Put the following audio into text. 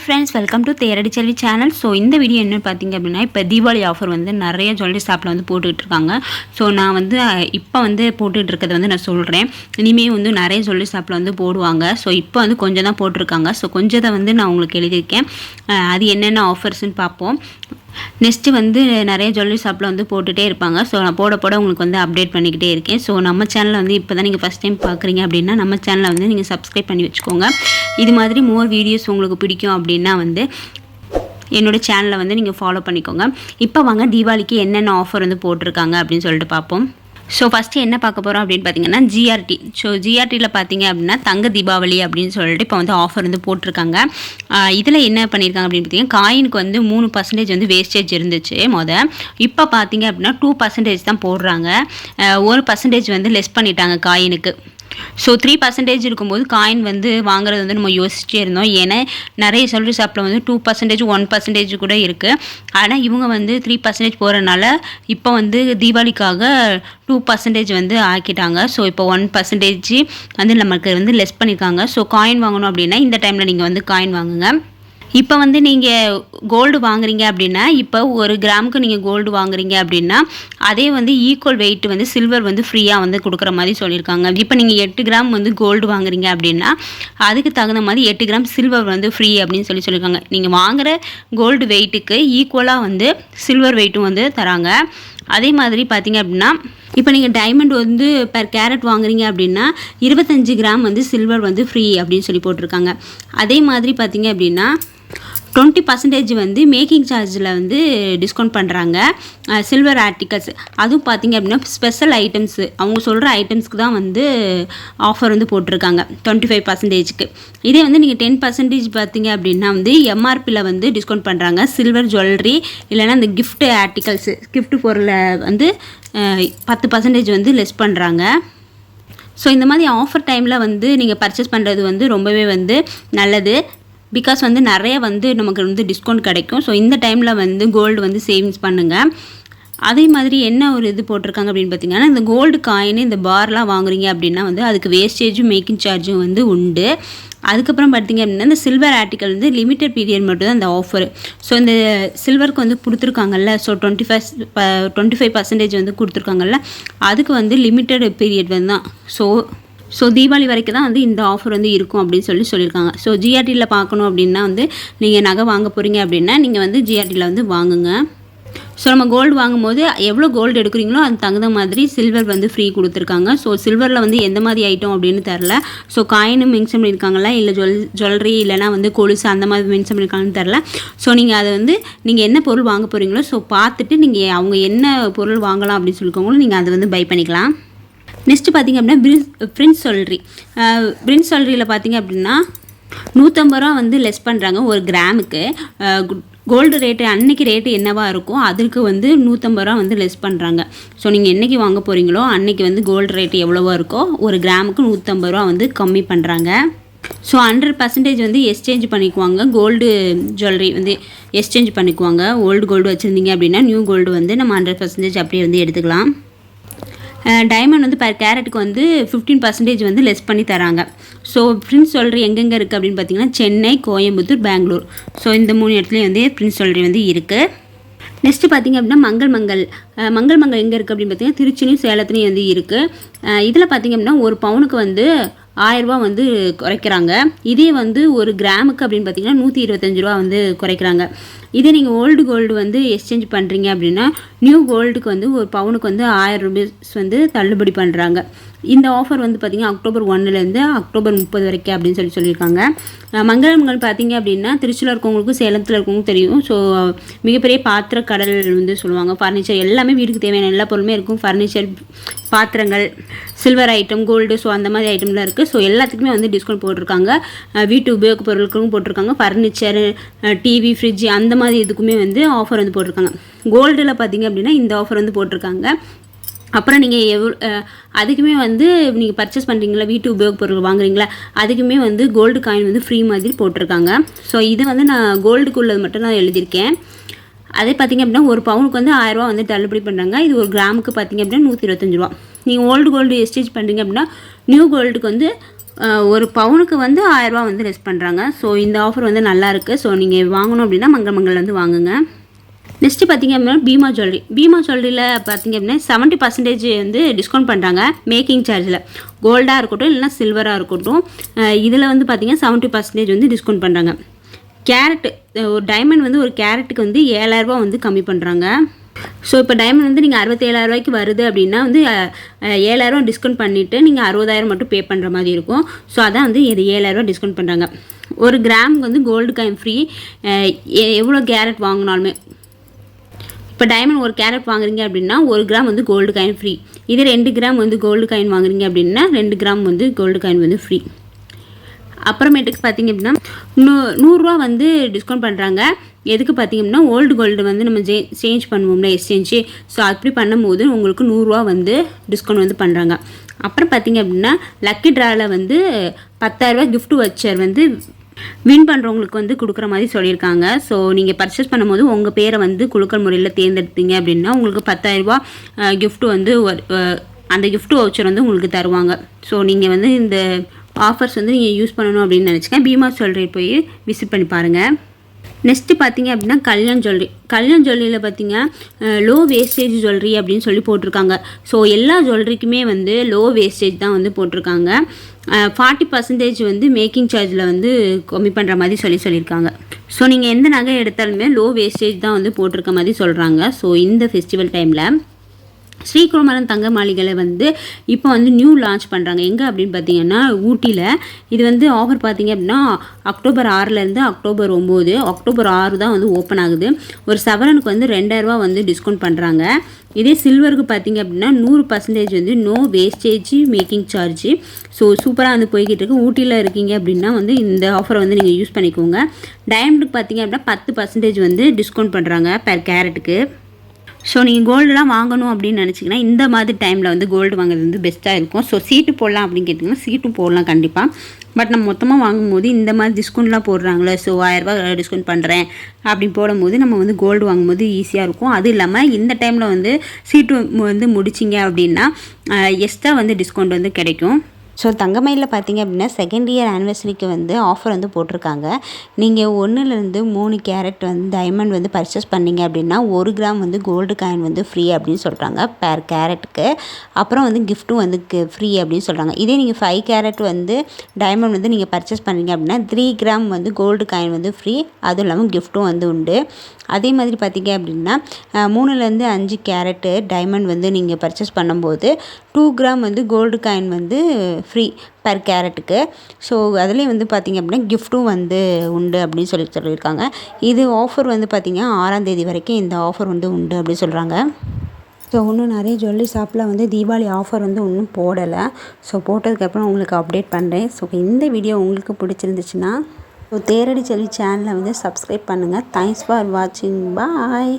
Friends, welcome to Theradi Selvi channel. So இந்த video என்ன பார்த்தீங்க அப்படின்னா, இப்போ தீபாவளி ஆஃபர் வந்து நிறைய ஜுவல்லரி ஷாப்பில் வந்து போட்டுக்கிட்டு இருக்காங்க. ஸோ நான் வந்து இப்போ வந்து போட்டுக்கிட்டு இருக்கிறத வந்து நான் சொல்கிறேன். இனிமேல் வந்து நிறைய ஜுவல்லரி ஷாப்பில் வந்து போடுவாங்க. ஸோ இப்போ வந்து கொஞ்சம் தான் போட்டிருக்காங்க. ஸோ கொஞ்சத்தை வந்து நான் உங்களுக்கு எழுதியிருக்கேன். அது என்னென்ன ஆஃபர்ஸ்ன்னு பார்ப்போம். நெக்ஸ்ட்டு வந்து நிறைய ஜுவல்லரி ஷாப்பில் வந்து போட்டுகிட்டே இருப்பாங்க. ஸோ நான் போட உங்களுக்கு வந்து அப்டேட் பண்ணிக்கிட்டே இருக்கேன். ஸோ நம்ம சேனலில் வந்து இப்போ தான் நீங்கள் ஃபஸ்ட் டைம் பார்க்குறீங்க அப்படின்னா நம்ம சேனலை வந்து நீங்கள் சப்ஸ்கிரைப் பண்ணி வச்சுக்கோங்க. இது மாதிரி மோர் வீடியோஸ் உங்களுக்கு பிடிக்கும் அப்படின்னா வந்து என்னோடய சேனலை வந்து நீங்கள் ஃபாலோ பண்ணிக்கோங்க. இப்போ வாங்க தீபாவளிக்கு என்னென்ன ஆஃபர் வந்து போட்டிருக்காங்க அப்படின்னு சொல்லிட்டு பார்ப்போம். ஸோ ஃபஸ்ட்டு என்ன பார்க்க போகிறோம் அப்படின்னு பார்த்தீங்கன்னா ஜிஆர்டி. ஸோ ஜிஆர்டியில் பார்த்தீங்க அப்படின்னா தங்க தீபாவளி அப்படின்னு சொல்லிட்டு இப்போ வந்து ஆஃபர் வந்து போட்டிருக்காங்க. இதில் என்ன பண்ணியிருக்காங்க அப்படின்னு பார்த்தீங்கன்னா, காயினுக்கு வந்து 3% வந்து வேஸ்டேஜ் இருந்துச்சு இப்போ பார்த்தீங்க அப்படின்னா 2% தான் போடுறாங்க. 1% வந்து லெஸ் பண்ணிட்டாங்க காயினுக்கு. ஸோ 3% இருக்கும்போது காயின் வந்து வாங்குறது வந்து நம்ம யோசிச்சே இருந்தோம். ஏன்னா நிறைய ஜுவல்லரி ஷாப்பில் வந்து 2%, 1% கூட இருக்குது. ஆனால் இவங்க வந்து 3% போகிறனால இப்போ வந்து தீபாவளிக்காக 2% வந்து ஆக்கிட்டாங்க. ஸோ இப்போ 1% வந்து நமக்கு வந்து லெஸ் பண்ணியிருக்காங்க. ஸோ காயின் வாங்கணும் அப்படின்னா இந்த டைமில் நீங்கள் வந்து காயின் வாங்குங்க. இப்போ வந்து நீங்கள் கோல்டு வாங்குறீங்க அப்படின்னா, இப்போ 1 கிராமுக்கு நீங்கள் கோல்டு வாங்குறீங்க அப்படின்னா அதே வந்து ஈக்குவல் வெயிட் வந்து சில்வர் வந்து ஃப்ரீயாக வந்து கொடுக்குற மாதிரி சொல்லியிருக்காங்க. இப்போ நீங்கள் 8 கிராம் வந்து கோல்டு வாங்குறீங்க அப்படின்னா அதுக்கு தகுந்த மாதிரி 8 கிராம் சில்வர் வந்து ஃப்ரீ அப்படின்னு சொல்லியிருக்காங்க. நீங்கள் வாங்குகிற கோல்டு வெயிட்டுக்கு ஈக்குவலாக வந்து சில்வர் வெயிட்டும் வந்து தராங்க. அதே மாதிரி பார்த்தீங்க அப்படின்னா, இப்போ நீங்கள் டைமண்ட் வந்து பெர் கேரட் வாங்குறீங்க அப்படின்னா 25 கிராம் வந்து சில்வர் வந்து ஃப்ரீ அப்படின்னு சொல்லி போட்டிருக்காங்க. அதே மாதிரி பார்த்தீங்க அப்படின்னா 20% வந்து மேக்கிங் சார்ஜில் வந்து டிஸ்கவுண்ட் பண்ணுறாங்க சில்வர் ஆர்டிகல்ஸ். அதுவும் பார்த்திங்க அப்படின்னா ஸ்பெஷல் ஐட்டம்ஸு அவங்க சொல்கிற ஐட்டம்ஸ்க்கு தான் வந்து ஆஃபர் வந்து போட்டிருக்காங்க 25%க்கு. இதே வந்து நீங்கள் 10% பார்த்திங்க அப்படின்னா வந்து எம்ஆர்பியில் வந்து டிஸ்கவுண்ட் பண்ணுறாங்க. சில்வர் ஜுவல்லரி இல்லைனா இந்த கிஃப்ட் ஆர்டிகல்ஸு கிஃப்ட் பொருளை வந்து 10% வந்து லெஸ் பண்ணுறாங்க. ஸோ இந்த மாதிரி ஆஃபர் டைமில் வந்து நீங்கள் பர்ச்சேஸ் பண்ணுறது வந்து ரொம்பவே வந்து நல்லது. பிகாஸ் வந்து நிறைய வந்து நமக்கு வந்து டிஸ்கவுண்ட் கிடைக்கும். ஸோ இந்த டைமில் வந்து கோல்டு வந்து சேவிங்ஸ் பண்ணுங்கள். அதே மாதிரி என்ன ஒரு இது போட்டிருக்காங்க அப்படின்னு பார்த்தீங்கன்னா, இந்த கோல்டு காயின் இந்த பார்லாம் வாங்குறீங்க அப்படின்னா வந்து அதுக்கு வேஸ்டேஜும் மேக்கிங் சார்ஜும் வந்து உண்டு. அதுக்கப்புறம் பார்த்தீங்க அப்படின்னா இந்த சில்வர் ஆர்டிக்கல் வந்து லிமிட்டட் பீரியட் மட்டும் தான் இந்த ஆஃபர். ஸோ இந்த சில்வருக்கு வந்து கொடுத்துருக்காங்கல்ல, ஸோ 25% வந்து கொடுத்துருக்காங்கல்ல, அதுக்கு வந்து லிமிட்டட் பீரியட் வந்து தான். ஸோ தீபாவளி வரைக்கும் தான் வந்து இந்த ஆஃபர் வந்து இருக்கும் அப்படின்னு சொல்லியிருக்காங்க. ஸோ ஜிஆர்டியில் பார்க்கணும் அப்படின்னா வந்து நீங்கள் நகை வாங்க போகிறீங்க அப்படின்னா நீங்கள் வந்து ஜிஆர்டியில் வந்து வாங்குங்க. ஸோ நம்ம கோல்டு வாங்கும்போது எவ்வளோ கோல்டு எடுக்கிறீங்களோ அதுக்கு தகுந்த மாதிரி சில்வர் வந்து ஃப்ரீ கொடுத்துருக்காங்க. ஸோ சில்வரில் வந்து எந்த மாதிரி ஐட்டம் அப்படின்னு தெரில. ஸோ காயினும் மென்ஷன் பண்ணியிருக்காங்களா இல்லை ஜுவல்லரி இல்லைனா வந்து கொலுசு அந்த மாதிரி மென்ஷன் பண்ணியிருக்காங்கன்னு தெரில. ஸோ நீங்கள் அதை வந்து நீங்கள் என்ன பொருள் வாங்க போகிறீங்களோ ஸோ பார்த்துட்டு நீங்கள் அவங்க என்ன பொருள் வாங்கலாம் அப்படின்னு சொல்லிக்கோங்களோ நீங்கள் அதை வந்து பை பண்ணிக்கலாம். நெக்ஸ்ட்டு பார்த்திங்க அப்படின்னா பிரின்ஸ் ஜுவல்லரியில் பார்த்திங்க அப்படின்னா 150 ரூபா வந்து லெஸ் பண்ணுறாங்க 1 கிராமுக்கு. கோல்டு ரேட்டு அன்றைக்கி ரேட்டு என்னவா இருக்கும் அதுக்கு வந்து 150 ரூபா வந்து லெஸ் பண்ணுறாங்க. ஸோ நீங்கள் என்றைக்கு வாங்க போகிறீங்களோ அன்றைக்கி வந்து கோல்டு ரேட்டு எவ்வளவோ இருக்கோ 1 கிராமுக்கு 150 ரூபா வந்து கம்மி பண்ணுறாங்க. ஸோ 100% வந்து எக்ஸ்சேஞ்ச் பண்ணிக்குவாங்க. கோல்டு ஜுவல்லரி வந்து எக்ஸ்சேஞ்ச் பண்ணிக்குவாங்க. ஓல்டு கோல்டு வச்சுருந்தீங்க அப்படின்னா நியூ கோல்டு வந்து நம்ம 100% அப்படியே வந்து எடுத்துக்கலாம். டைமண்ட் வந்து பர் கேரட்டுக்கு வந்து 15% வந்து லெஸ் பண்ணி தராங்க. ஸோ பிரின்ஸ் ஜுவல்லரி எங்கெங்கே இருக்குது அப்படின்னு பார்த்தீங்கன்னா சென்னை, கோயம்புத்தூர், பெங்களூர். ஸோ இந்த 3 இடத்துலையும் வந்து பிரின்ஸ் ஜுவல்லரி வந்து இருக்குது. நெக்ஸ்ட்டு பார்த்திங்க அப்படின்னா மங்கள் எங்கே இருக்குது அப்படின்னு பார்த்தீங்கன்னா திருச்சிலையும் சேலத்துலையும் வந்து இருக்குது. இதில் பார்த்திங்க அப்படின்னா 1 பவுனுக்கு வந்து 1000 ரூபா வந்து குறைக்கிறாங்க. இதே வந்து 1 கிராமுக்கு அப்படின்னு பார்த்தீங்கன்னா 125 ரூபா வந்து குறைக்கிறாங்க. இதே நீங்கள் ஓல்டு கோல்டு வந்து எக்ஸ்சேஞ்ச் பண்ணுறீங்க அப்படின்னா நியூ கோல்டுக்கு வந்து 1 பவுனுக்கு வந்து 1000 ரூபீஸ் வந்து தள்ளுபடி பண்ணுறாங்க. இந்த ஆஃபர் வந்து பார்த்திங்கன்னா அக்டோபர் 1லேருந்து அக்டோபர் 30 வரைக்கும் அப்படின்னு சொல்லியிருக்காங்க. மங்கள் பார்த்திங்க அப்படின்னா திருச்சியில் இருக்கவங்களுக்கும் சேலத்தில் இருக்கவங்களுக்கும் தெரியும். ஸோ மிகப்பெரிய பாத்திர கடல் வந்து சொல்லுவாங்க. ஃபர்னிச்சர் எல்லாமே வீட்டுக்கு தேவையான எல்லா பொருளுமே இருக்கும். ஃபர்னிச்சர், பாத்திரங்கள், சில்வர் ஐட்டம், கோல்டு, ஸோ அந்த மாதிரி ஐட்டம்லாம் இருக்குது. ஸோ எல்லாத்துக்குமே வந்து டிஸ்கவுண்ட் போட்டிருக்காங்க. வீட்டு உபயோக பொருட்களுக்கும் போட்டிருக்காங்க. ஃபர்னிச்சர், டிவி, ஃப்ரிட்ஜ் அந்த மாதிரி இதுக்குமே வந்து ஆஃபர் வந்து போட்டிருக்காங்க. கோல்டில் பார்த்திங்க அப்படின்னா இந்த ஆஃபர் வந்து போட்டிருக்காங்க. அப்புறம் நீங்கள் அதுக்குமே வந்து நீங்கள் பர்ச்சேஸ் பண்ணுறீங்களா, வீட்டு உபயோக பொருள் வாங்குறீங்களா, அதுக்குமே வந்து கோல்டு காயின் வந்து ஃப்ரீ மாதிரி போட்டிருக்காங்க. ஸோ இது வந்து நான் கோல்டுக்குள்ளது மட்டும் நான் எழுதியிருக்கேன். அதே பார்த்திங்க அப்படின்னா 1 பவுனுக்கு வந்து 1000 ரூபா வந்து தள்ளுபடி பண்ணுறாங்க. இது 1 கிராமுக்கு பார்த்திங்க அப்படின்னா 125 ரூபா. நீங்கள் ஓல்டு கோல்டு எக்ஸ்சேஞ்ச் பண்ணுறீங்க அப்படின்னா நியூ கோல்டுக்கு வந்து ஒரு பவுனுக்கு வந்து 1000 ரூபா வந்து லெஸ் பண்ணுறாங்க. ஸோ இந்த ஆஃபர் வந்து நல்லாயிருக்கு. ஸோ நீங்கள் வாங்கணும் அப்படின்னா மங்கள் வந்து வாங்குங்க. நெக்ஸ்ட்டு பார்த்திங்க அப்படின்னா பீமா ஜுவல்லரியில் பார்த்திங்க அப்படின்னா 70% வந்து டிஸ்கவுண்ட் பண்ணுறாங்க மேக்கிங் சார்ஜில். கோல்டாக இருக்கட்டும் இல்லைனா சில்வராக இருக்கட்டும், இதில் வந்து பார்த்திங்கன்னா 70% வந்து டிஸ்கவுண்ட் பண்ணுறாங்க. கேரட்டு ஒரு டைமண்ட் வந்து ஒரு கேரட்டுக்கு வந்து 7000 ரூபா வந்து கம்மி பண்ணுறாங்க. ஸோ இப்போ டைமண்ட் வந்து நீங்கள் 67,000 ரூபாய்க்கு வருது அப்படின்னா வந்து 7,000 ரூபா டிஸ்கவுண்ட் பண்ணிவிட்டு நீங்கள் 60,000 மட்டும் பே பண்ணுற மாதிரி இருக்கும். ஸோ அதான் வந்து இது 7,000 ரூபா டிஸ்கவுண்ட் பண்ணுறாங்க. ஒரு கிராமுக்கு வந்து கோல்டு காயின் ஃப்ரீ, எவ்வளோ கேரட் வாங்கினாலுமே. இப்போ டைமண்ட் ஒரு கேரட் வாங்குறீங்க அப்படின்னா 1 கிராம் வந்து கோல்டு காயின் ஃப்ரீ. இதே 2 கிராம் வந்து கோல்டு காயின் வாங்குறீங்க அப்படின்னா 2 கிராம் வந்து கோல்டு காயின் வந்து ஃப்ரீ. அப்புறமேட்டுக்கு பார்த்திங்க அப்படின்னா 100 ரூபா வந்து டிஸ்கவுண்ட் பண்ணுறாங்க. எதுக்கு பார்த்திங்க அப்படின்னா ஓல்டு கோல்டு வந்து நம்ம சேஞ்ச் பண்ணுவோம்ல, எக்ஸ்சேஞ்சு. ஸோ அப்படி பண்ணும்போது உங்களுக்கு 100 ரூபா வந்து டிஸ்கவுண்ட் வந்து பண்ணுறாங்க. அப்புறம் பார்த்திங்க அப்படின்னா லக்கி ட்ராவில் வந்து 10,000 ரூபா கிஃப்ட் வச்சர் வந்து வின் பண்ணுறவங்களுக்கு வந்து கொடுக்குற மாதிரி சொல்லியிருக்காங்க. ஸோ நீங்கள் பர்ச்சேஸ் பண்ணும்போது உங்கள் பேரை வந்து குலுக்கல் முறையில் தேர்ந்தெடுத்தீங்க அப்படின்னா உங்களுக்கு 10,000 ரூபா கிஃப்ட்டு வந்து அந்த கிஃப்ட் வவுச்சர் வந்து உங்களுக்கு தருவாங்க. ஸோ நீங்கள் வந்து இந்த ஆஃபர்ஸ் வந்து நீங்கள் யூஸ் பண்ணணும் அப்படின்னு நினச்சிங்க பீமா ஜுவல்லரி போய் விசிட் பண்ணி பாருங்கள். நெக்ஸ்ட்டு பார்த்திங்க அப்படின்னா கல்யாண் ஜுவல்லரியில் பார்த்திங்க லோ வேஸ்டேஜ் ஜுவல்லரி அப்படின்னு சொல்லி போட்டிருக்காங்க. ஸோ எல்லா ஜுவல்லரிக்குமே வந்து லோ வேஸ்டேஜ் தான் வந்து போட்டிருக்காங்க. 40% வந்து மேக்கிங் சார்ஜில் வந்து கம்மி பண்ணுற மாதிரி சொல்லியிருக்காங்க. ஸோ நீங்கள் எந்த நகை எடுத்தாலுமே லோ வேஸ்டேஜ் தான் வந்து போட்டிருக்க மாதிரி சொல்கிறாங்க. ஸோ இந்த ஃபெஸ்டிவல் டைமில் ஸ்ரீகுமரன் தங்க மாளிகையில் வந்து இப்போ வந்து நியூ லான்ச் பண்ணுறாங்க. எங்கே அப்படின்னு பார்த்தீங்கன்னா ஊட்டியில். இது வந்து ஆஃபர் பார்த்திங்க அப்படின்னா அக்டோபர் 6லேருந்து அக்டோபர் 9. அக்டோபர் 6 தான் வந்து ஓப்பன் ஆகுது. ஒரு சவரனுக்கு வந்து 2000 ரூபா வந்து டிஸ்கவுண்ட் பண்ணுறாங்க. இதே சில்வருக்கு பார்த்திங்க அப்படின்னா 100% வந்து no wastage making charge. So சூப்பராக வந்து போய்கிட்டு இருக்குது. ஊட்டியில் இருக்கீங்க அப்படின்னா வந்து இந்த ஆஃபரை வந்து நீங்கள் யூஸ் பண்ணிக்கோங்க. டைமண்டுக்கு பார்த்திங்க அப்படின்னா 10% வந்து டிஸ்கவுண்ட் பண்ணுறாங்க பெர் கேரட்டுக்கு. ஸோ நீங்கள் கோல்டுலாம் வாங்கணும் அப்படின்னு நினச்சிங்கன்னா இந்த மாதிரி டைமில் வந்து கோல்டு வாங்குறது வந்து பெஸ்ட்டாக இருக்கும். ஸோ சீட்டு போடலாம் அப்படின்னு கேட்டிங்கன்னா சீட்டும் போடலாம் கண்டிப்பாக. பட் நம்ம மொத்தமாக வாங்கும்போது இந்த மாதிரி டிஸ்கவுண்ட்லாம் போடுறாங்களே, ஸோ 1000 ரூபா டிஸ்கவுண்ட் பண்ணுறேன் அப்படி போடும்போது நம்ம வந்து கோல்டு வாங்கும்போது ஈஸியாக இருக்கும். அதுவும் இல்லாமல் இந்த டைமில் வந்து சீட்டு வந்து முடிச்சிங்க அப்படின்னா எக்ஸ்ட்ரா வந்து டிஸ்கவுண்ட் வந்து கிடைக்கும். ஸோ தங்கமயிலில் பார்த்திங்க அப்படின்னா செகண்ட் இயர் ஆனிவர்சரிக்கு வந்து ஆஃபர் வந்து போட்டிருக்காங்க. நீங்கள் 1லேருந்து 3 கேரட் வந்து டைமண்ட் வந்து பர்ச்சேஸ் பண்ணிங்க அப்படின்னா 1 கிராம் வந்து கோல்டு காயின் வந்து ஃப்ரீ அப்படின்னு சொல்கிறாங்க பேர் கேரட்டுக்கு. அப்புறம் வந்து கிஃப்ட்டும் வந்து ஃப்ரீ அப்படின்னு சொல்கிறாங்க. இதே நீங்கள் 5 கேரட் வந்து டைமண்ட் வந்து நீங்கள் பர்ச்சேஸ் பண்ணிங்க அப்படின்னா 3 கிராம் வந்து கோல்டு காயின் வந்து ஃப்ரீ. அதுவும் இல்லாமல் கிஃப்ட்டும் வந்து உண்டு. அதே மாதிரி பார்த்திங்க அப்படின்னா 3லேருந்து 5 கேரட்டு டைமண்ட் வந்து நீங்கள் பர்ச்சேஸ் பண்ணும்போது 2 கிராம் வந்து கோல்டு காயின் வந்து ஃப்ரீ பர் கேரட்டுக்கு. ஸோ அதுலேயும் வந்து பார்த்திங்க அப்படின்னா கிஃப்ட்டும் வந்து உண்டு அப்படின்னு சொல்லியிருக்காங்க. இது ஆஃபர் வந்து பார்த்திங்கன்னா 6ஆம் தேதி வரைக்கும் இந்த ஆஃபர் வந்து உண்டு அப்படின்னு சொல்கிறாங்க. ஸோ இன்னும் நிறைய ஜுவல்லரி ஷாப்பில் வந்து தீபாவளி ஆஃபர் வந்து இன்னும் போடலை. ஸோ போட்டதுக்கப்புறம் உங்களுக்கு அப்டேட் பண்ணுறேன். ஸோ இந்த வீடியோ உங்களுக்கு பிடிச்சிருந்துச்சுன்னா ஸோ தேரடி செல்வி சேனலை வந்து சப்ஸ்கிரைப் பண்ணுங்கள். தேங்க்ஸ் ஃபார் வாட்சிங். பாய்.